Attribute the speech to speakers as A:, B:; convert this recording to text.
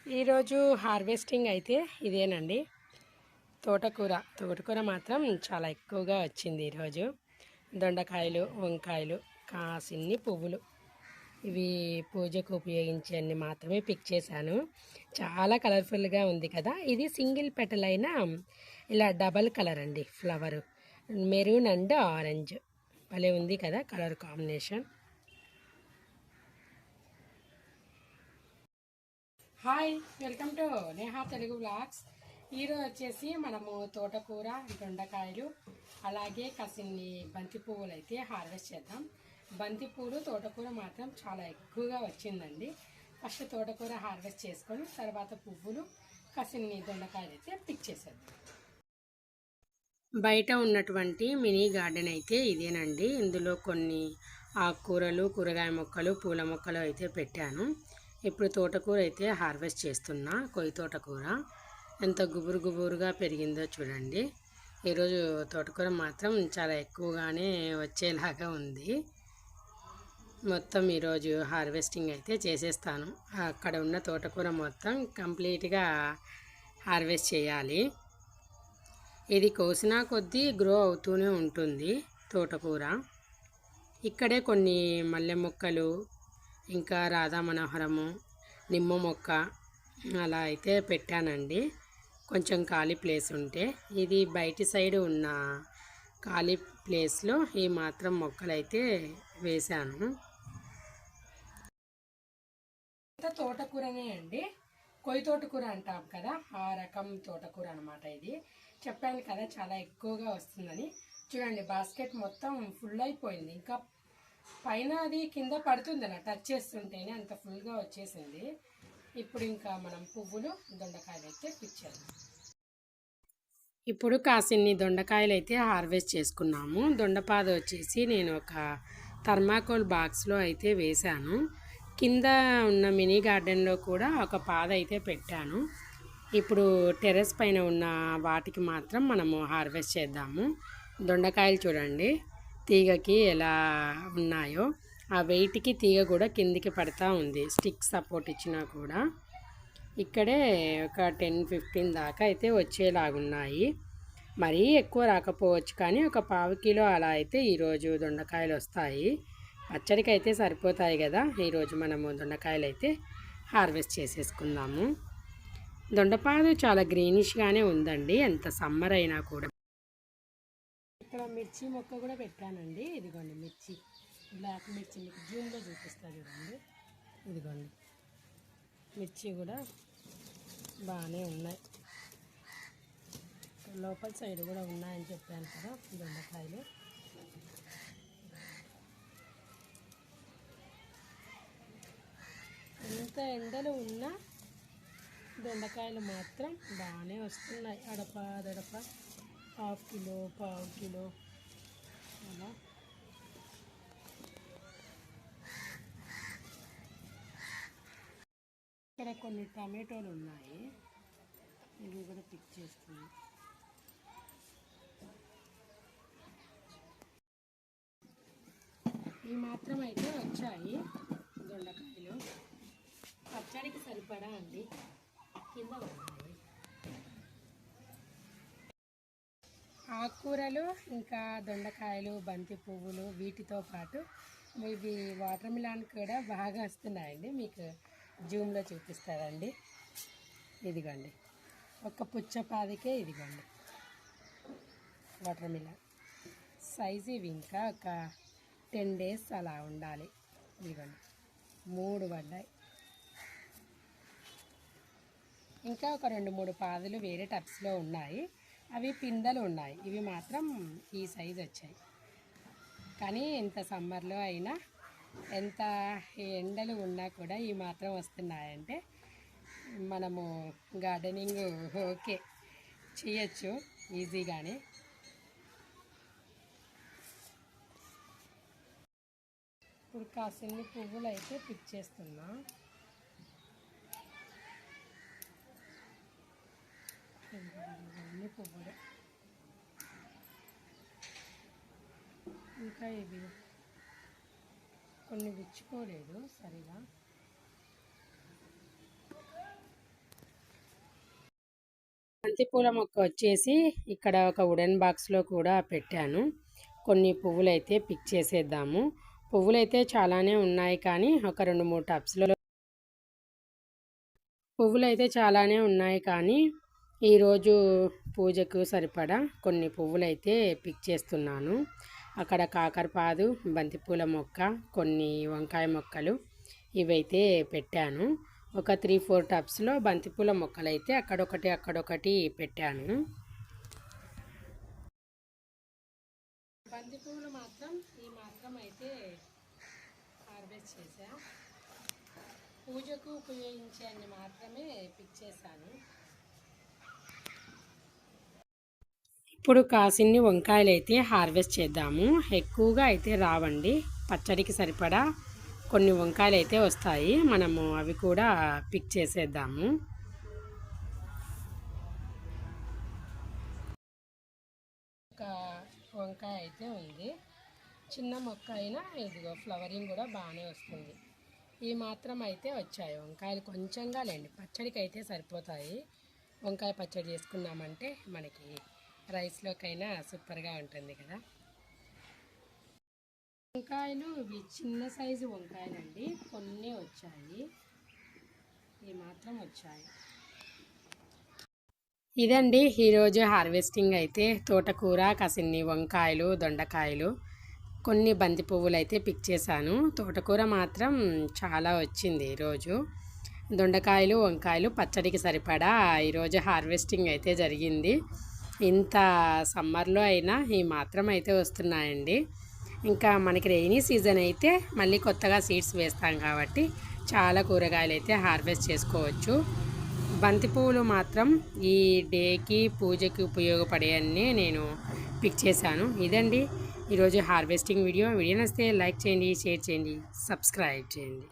A: ఈరోజు హార్వెస్టింగ్ అయితే ఇదేనండి. తోటకూర మాత్రం చాలా ఎక్కువగా వచ్చింది ఈరోజు. దొండకాయలు, వంకాయలు, కాసిన్ని పువ్వులు. ఇవి పూజకు ఉపయోగించే అన్ని మాత్రమే పిక్ చేశాను. చాలా కలర్ఫుల్గా ఉంది కదా. ఇది సింగిల్ పెటల్ అయినా ఇలా డబల్ కలర్ అండి. ఫ్లవరు మెరూన్ అండ్ ఆరెంజ్ భలే ఉంది కదా colour combination. Hi, welcome to Neha Telugu blogs. ఈరోజు వచ్చేసి మనము తోటకూర, దొండకాయలు, అలాగే కసిన్ని బంతి పువ్వులు అయితే హార్వెస్ట్ చేద్దాం. బంతి పువ్వులు, తోటకూర మాత్రం చాలా ఎక్కువగా వచ్చిందండి. ఫస్ట్ తోటకూర హార్వెస్ట్ చేసుకొని తర్వాత పువ్వులు, కసిన్ని దొండకాయలు అయితే పిక్ చేసేద్దాం. బయట ఉన్నటువంటి మినీ గార్డెన్ అయితే ఇదేనండి. ఇందులో కొన్ని ఆకుకూరలు, కూరగాయ మొక్కలు, పూల మొక్కలు అయితే పెట్టాను. ఇప్పుడు తోటకూర అయితే హార్వెస్ట్ చేస్తున్నా. కొయ్యి తోటకూర ఎంత గుబురుగా పెరిగిందో చూడండి. ఈరోజు తోటకూర మాత్రం చాలా ఎక్కువగానే వచ్చేలాగా ఉంది. మొత్తం ఈరోజు హార్వెస్టింగ్ అయితే చేసేస్తాను. అక్కడ ఉన్న తోటకూర మొత్తం కంప్లీట్గా హార్వెస్ట్ చేయాలి. ఇది కోసినా కొద్దీ గ్రో అవుతూనే ఉంటుంది తోటకూర. ఇక్కడే కొన్ని మల్లె మొక్కలు, ఇంకా రాధా మనోహరము, నిమ్మ మొక్క అలా అయితే పెట్టానండి. కొంచెం ఖాళీ ప్లేస్ ఉంటే. ఇది బయటి సైడ్ ఉన్న ఖాళీ ప్లేస్లో ఈ మాత్రం మొక్కలైతే వేశాను. తోటకూరనే అండి. కొయ్యి తోటకూర అంటాం కదా, ఆ రకం తోటకూర అనమాట ఇది. చెప్పాను కదా చాలా ఎక్కువగా వస్తుందని. చూడండి, బాస్కెట్ మొత్తం ఫుల్ అయిపోయింది. ఇంకా పైన అది కింద పడుతుంది అలా టచ్ చేస్తుంటేనే అంత ఫుల్గా వచ్చేసింది. ఇప్పుడు ఇంకా మనం పువ్వులు, దొండకాయలు అయితే పిక్ చేద్దాం. ఇప్పుడు కాసిన్ని దొండకాయలు అయితే హార్వెస్ట్ చేసుకున్నాము. దొండపాద వచ్చేసి నేను ఒక థర్మాకోల్ బాక్స్లో అయితే వేశాను. కింద ఉన్న మినీ గార్డెన్లో కూడా ఒక పాద అయితే పెట్టాను. ఇప్పుడు టెర్రస్ పైన ఉన్న వాటికి మాత్రం మనము హార్వెస్ట్ చేద్దాము. దొండకాయలు చూడండి తీగకి ఎలా ఉన్నాయో. ఆ వెయిట్కి తీగ కూడా కిందికి పడతా ఉంది, స్టిక్ సపోర్ట్ ఇచ్చినా కూడా. ఇక్కడే ఒక 10-15 దాకా అయితే వచ్చేలాగున్నాయి. మరీ ఎక్కువ రాకపోవచ్చు, కానీ ఒక 1/2 కిలో అలా అయితే ఈరోజు దొండకాయలు వస్తాయి. పచ్చడికి అయితే సరిపోతాయి కదా. ఈరోజు మనము దొండకాయలు అయితే హార్వెస్ట్ చేసేసుకుందాము. దొండపాదు చాలా గ్రీనిష్గానే ఉందండి, ఎంత సమ్మర్ అయినా కూడా. ఇక్కడ మిర్చి మొక్క కూడా పెట్టానండి. ఇదిగోండి మిర్చి, బ్లాక్ మిర్చి మీకు జూమ్లో చూపిస్తా చూడండి. ఇదిగోండి మిర్చి కూడా బాగానే ఉన్నాయి. లోపల సైడ్ కూడా ఉన్నాయని చెప్పాను కదా దొండకాయలు. ఎంత ఎండలు ఉన్నా దొండకాయలు మాత్రం బాగానే వస్తున్నాయి. అడప 1/2 కిలో, 1/4 కిలో అలా. ఇక్కడ కొన్ని టమాటోలు ఉన్నాయి, ఇవి కూడా పిక్ చేస్తుంది. ఈ మాత్రం అయితే వచ్చాయి దొండకాయలు. పచ్చడికి సరిపడా అండి, కింద ఉన్నాయి. ఆకుకూరలు, ఇంకా దొండకాయలు, బంతి పువ్వులు, వీటితో పాటు ఇవి వాటర్ మిలాన్ కూడా బాగా వస్తున్నాయండి. మీకు జూమ్లో చూపిస్తారండి. ఇదిగోండి ఒక పుచ్చపాదికే ఇదిగోండి వాటర్ మిలాన్ సైజు. ఇవి ఇంకా ఒక 10 days అలా ఉండాలి. ఇదిగోండి 3 పడ్డాయి. ఇంకా ఒక 2-3 పాదులు వేరే టబ్స్లో ఉన్నాయి, అవి పిందెలు ఉన్నాయి. ఇవి మాత్రం ఈ సైజు వచ్చాయి. కానీ ఎంత సమ్మర్లో అయినా, ఎంత ఎండలు ఉన్నా కూడా ఈ మాత్రం వస్తున్నాయంటే మనము గార్డెనింగ్ ఓకే చేయొచ్చు ఈజీగానే. ఇప్పుడు కాసిన్ని పువ్వులు అయితే పిక్ చేస్తున్నా. అన్ని పువ్వులు. ఇంకా ఇవి కొన్ని విచ్చుకోలేదు సరిగా. బంతి పూల మొక్క వచ్చేసి ఇక్కడ ఒక వుడెన్ బాక్స్లో కూడా పెట్టాను. కొన్ని పువ్వులైతే పిక్ చేసేద్దాము. పువ్వులైతే చాలానే ఉన్నాయి కానీ ఒక 2-3 టబ్స్లో పువ్వులైతే చాలానే ఉన్నాయి కానీ ఈరోజు పూజకు సరిపడా కొన్ని పువ్వులైతే పిక్ చేస్తున్నాను. అక్కడ కాకరపాదు, బంతిపూల మొక్క, కొన్ని వంకాయ మొక్కలు ఇవైతే పెట్టాను. ఒక 3-4 టబ్స్లో బంతిపూల మొక్కలైతే అక్కడొకటి పెట్టాను. బంతిపూలు మాత్రం ఈ మాత్రం అయితే హార్వెస్ట్ చేశా. పూజకు ఉపయోగించేన్ని మాత్రమే పిక్ చేశాను. ఇప్పుడు కాసిన్ని వంకాయలు అయితే హార్వెస్ట్ చేద్దాము. ఎక్కువగా అయితే రావండి, పచ్చడికి సరిపడా కొన్ని వంకాయలు అయితే వస్తాయి. మనము అవి కూడా పిక్ చేసేద్దాము. ఒక వంకాయ అయితే ఉంది, చిన్న మొక్క అయినా ఇదిగో ఫ్లవరింగ్ కూడా బాగానే వస్తుంది. ఈ మాత్రం అయితే వచ్చాయి వంకాయలు, కొంచెంగా లేండి, పచ్చడికి అయితే సరిపోతాయి. వంకాయ పచ్చడి చేసుకున్నామంటే మనకి రైస్లోకైనా సూపర్గా ఉంటుంది కదా. వంకాయలు ఇవి చిన్న సైజు వంకాయలండి, కొన్ని వచ్చాయి, ఈ మాత్రం వచ్చాయి. ఇదండి ఈరోజు హార్వెస్టింగ్ అయితే. తోటకూర, కాసిన్ని వంకాయలు, దొండకాయలు, కొన్ని బంతి పువ్వులు అయితే పిక్ చేశాను. తోటకూర మాత్రం చాలా వచ్చింది ఈరోజు. దొండకాయలు, వంకాయలు పచ్చడికి సరిపడా ఈరోజు హార్వెస్టింగ్ అయితే జరిగింది. ఇంత సమ్మర్లో అయినా ఈ మాత్రం అయితే వస్తున్నాయండి. ఇంకా మనకి రెయినీ సీజన్ అయితే మళ్ళీ కొత్తగా సీడ్స్ వేస్తాం కాబట్టి చాలా కూరగాయలు అయితే హార్వెస్ట్ చేసుకోవచ్చు. బంతిపూలు మాత్రం ఈ డేకి పూజకి ఉపయోగపడేవన్నీ నేను పిక్ చేశాను. ఇదండి ఈరోజు హార్వెస్టింగ్ వీడియో. వీడియో నచ్చితే లైక్ చేయండి, షేర్ చేయండి, సబ్స్క్రైబ్ చేయండి.